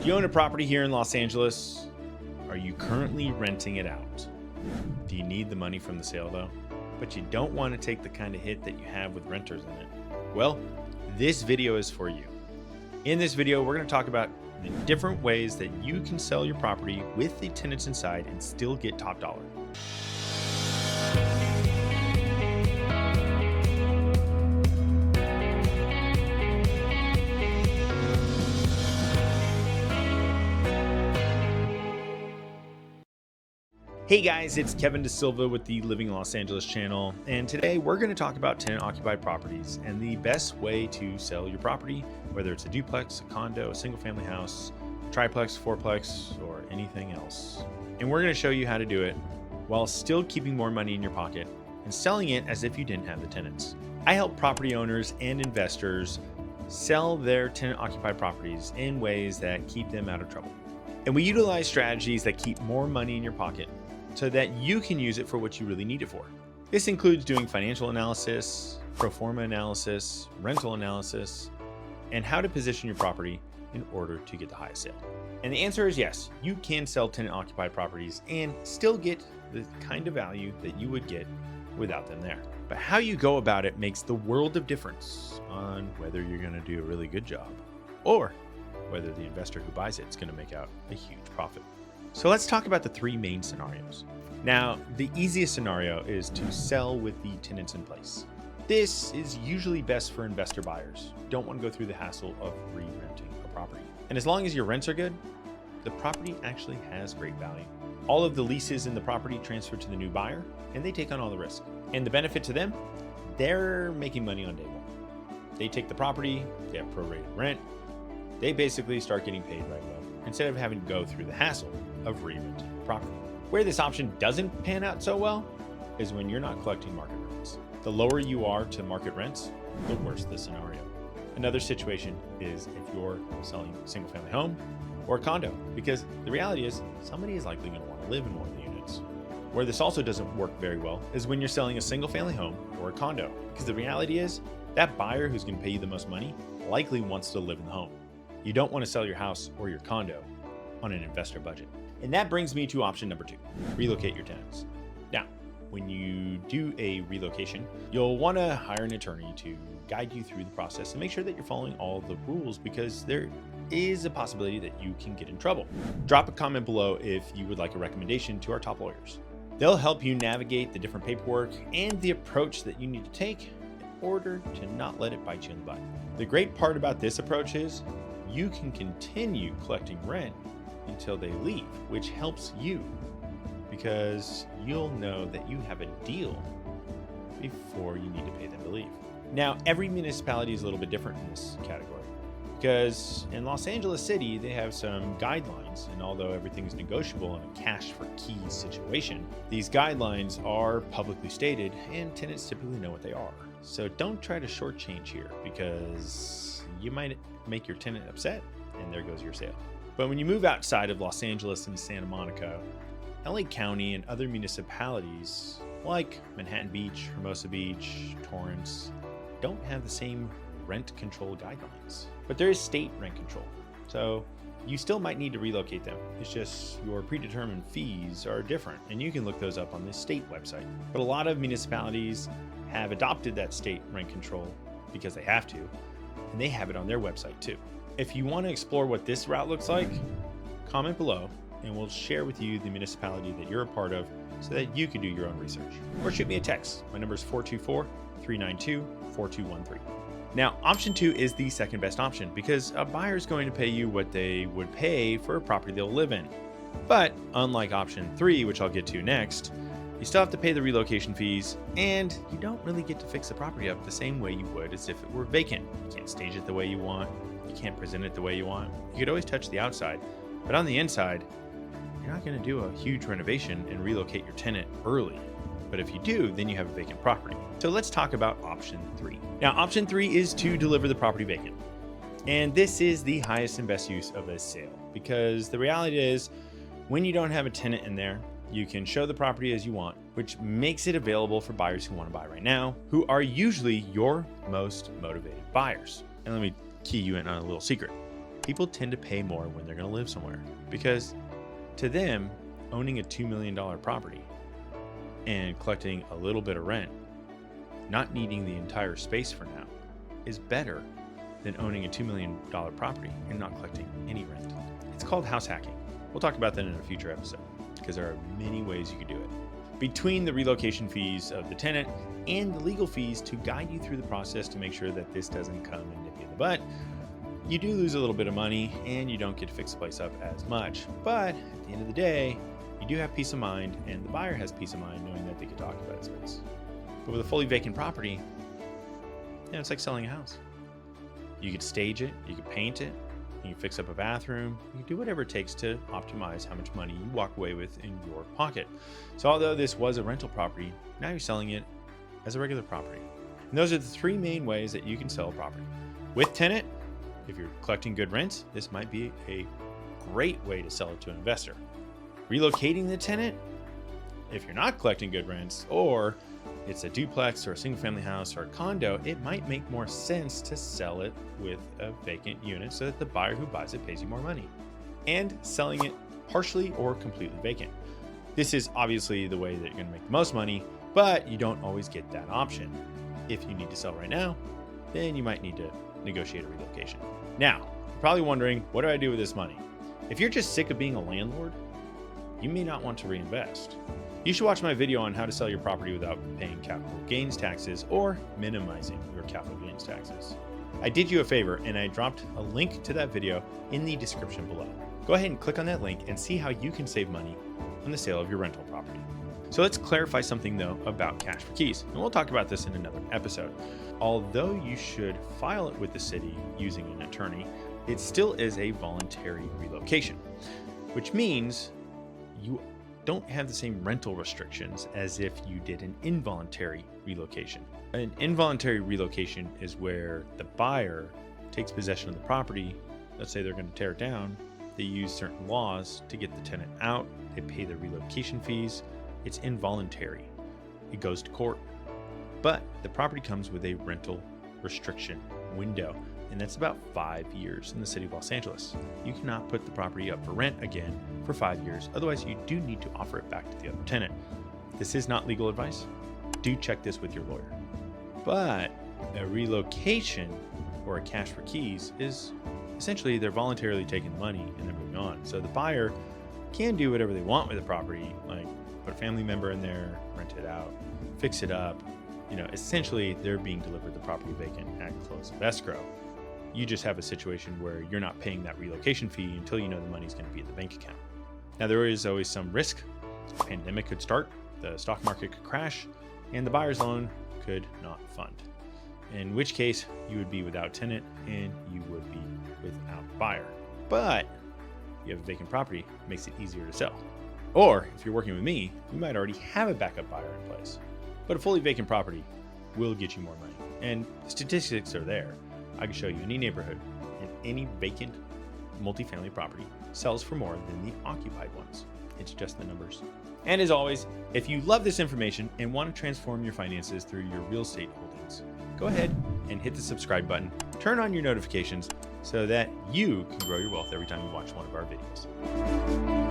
Do you own a property here in Los Angeles? Are you currently renting it out? Do you need the money from the sale though? But you don't want to take the kind of hit that you have with renters in it. Well, this video is for you. In this video, we're going to talk about the different ways that you can sell your property with the tenants inside and still get top dollar. Hey guys, it's Kevin DeSilva with the Living Los Angeles channel, and today we're going to talk about tenant-occupied properties and the best way to sell your property, whether it's a duplex, a condo, a single-family house, triplex, fourplex, or anything else. And we're going to show you how to do it while still keeping more money in your pocket and selling it as if you didn't have the tenants. I help property owners and investors sell their tenant-occupied properties in ways that keep them out of trouble. And we utilize strategies that keep more money in your pocket so that you can use it for what you really need it for. This includes doing financial analysis, pro forma analysis, rental analysis, and how to position your property in order to get the highest sale. And the answer is yes, you can sell tenant-occupied properties and still get the kind of value that you would get without them there. But how you go about it makes the world of difference on whether you're going to do a really good job or whether the investor who buys it is going to make out a huge profit. So let's talk about the three main scenarios. Now, the easiest scenario is to sell with the tenants in place. This is usually best for investor buyers who don't want to go through the hassle of re-renting a property. And as long as your rents are good, the property actually has great value. All of the leases in the property transfer to the new buyer, and they take on all the risk. And the benefit to them, they're making money on day one. They take the property, they have prorated rent, they basically start getting paid right away, instead of having to go through the hassle of re-renting the property. Where this option doesn't pan out so well is when you're not collecting market rents. The lower you are to market rents, the worse the scenario. Another situation is if you're selling a single family home or a condo, because the reality is somebody is likely going to want to live in one of the units. Where this also doesn't work very well is when you're selling a single family home or a condo, because the reality is that buyer who's going to pay you the most money likely wants to live in the home. You don't want to sell your house or your condo on an investor budget. And that brings me to option number 2, relocate your tenants. Now, when you do a relocation, you'll want to hire an attorney to guide you through the process and make sure that you're following all the rules, because there is a possibility that you can get in trouble. Drop a comment below if you would like a recommendation to our top lawyers. They'll help you navigate the different paperwork and the approach that you need to take in order to not let it bite you in the butt. The great part about this approach is you can continue collecting rent until they leave, which helps you because you'll know that you have a deal before you need to pay them to leave. Now, every municipality is a little bit different in this category, because in Los Angeles City, they have some guidelines, and although everything's negotiable in a cash for keys situation, these guidelines are publicly stated and tenants typically know what they are. So don't try to shortchange here, because you might make your tenant upset and there goes your sale. But when you move outside of Los Angeles and Santa Monica, LA County and other municipalities like Manhattan Beach, Hermosa Beach, Torrance don't have the same rent control guidelines, but there is state rent control. So you still might need to relocate them. It's just your predetermined fees are different, and you can look those up on the state website. But a lot of municipalities have adopted that state rent control because they have to, and they have it on their website too. If you want to explore what this route looks like, comment below and we'll share with you the municipality that you're a part of so that you can do your own research. Or shoot me a text. My number is 424-392-4213. Now, option 2 is the second best option because a buyer is going to pay you what they would pay for a property they'll live in. But unlike option 3, which I'll get to next, you still have to pay the relocation fees, and you don't really get to fix the property up the same way you would as if it were vacant. You can't stage it the way you want. You can't present it the way you want. You could always touch the outside, but on the inside, you're not going to do a huge renovation and relocate your tenant early. But if you do, then you have a vacant property. So let's talk about option 3. Now, option 3 is to deliver the property vacant. And this is the highest and best use of a sale, because the reality is when you don't have a tenant in there, you can show the property as you want, which makes it available for buyers who want to buy right now, who are usually your most motivated buyers. And let me key you in on a little secret. people tend to pay more when they're going to live somewhere, because to them, owning a $2 million property and collecting a little bit of rent, not needing the entire space for now, is better than owning a $2 million property and not collecting any rent. It's called house hacking. We'll talk about that in a future episode, because there are many ways you could do it. Between the relocation fees of the tenant and the legal fees to guide you through the process to make sure that this doesn't come and nip you in the butt, you do lose a little bit of money and you don't get to fix the place up as much. But at the end of the day, you do have peace of mind, and the buyer has peace of mind knowing that they can talk about space. But with a fully vacant property, it's like selling a house. You could stage it, you could paint it, you can fix up a bathroom, you can do whatever it takes to optimize how much money you walk away with in your pocket. So although this was a rental property, now you're selling it as a regular property. And those are the three main ways that you can sell a property. With tenant, if you're collecting good rents, this might be a great way to sell it to an investor. Relocating the tenant, if you're not collecting good rents, or it's a duplex or a single family house or a condo, it might make more sense to sell it with a vacant unit so that the buyer who buys it pays you more money. And selling it partially or completely vacant. This is obviously the way that you're going to make the most money, but you don't always get that option. If you need to sell right now, then you might need to negotiate a relocation. Now, you're probably wondering, what do I do with this money? If you're just sick of being a landlord, you may not want to reinvest. You should watch my video on how to sell your property without paying capital gains taxes or minimizing your capital gains taxes. I did you a favor and I dropped a link to that video in the description below. Go ahead and click on that link and see how you can save money on the sale of your rental property. So let's clarify something though about cash for keys, and we'll talk about this in another episode. Although you should file it with the city using an attorney, it still is a voluntary relocation, which means you don't have the same rental restrictions as if you did an involuntary relocation. An involuntary relocation is where the buyer takes possession of the property. Let's say they're going to tear it down. They use certain laws to get the tenant out. They pay the relocation fees. It's involuntary. It goes to court. But the property comes with a rental restriction window, and that's about 5 years in the city of Los Angeles. You cannot put the property up for rent again for 5 years. Otherwise, you do need to offer it back to the other tenant. This is not legal advice. Do check this with your lawyer. But a relocation or a cash for keys is essentially they're voluntarily taking the money and they're moving on. So the buyer can do whatever they want with the property, like put a family member in there, rent it out, fix it up. Essentially they're being delivered the property vacant at close of escrow. You just have a situation where you're not paying that relocation fee until you know the money's going to be in the bank account. Now, there is always some risk. A pandemic could start, the stock market could crash, and the buyer's loan could not fund. In which case, you would be without tenant and you would be without buyer. But you have a vacant property, it makes it easier to sell. Or if you're working with me, you might already have a backup buyer in place. But a fully vacant property will get you more money. And statistics are there. I can show you any neighborhood and any vacant multifamily property sells for more than the occupied ones. It's just the numbers. And as always, if you love this information and want to transform your finances through your real estate holdings, go ahead and hit the subscribe button, turn on your notifications so that you can grow your wealth every time you watch one of our videos.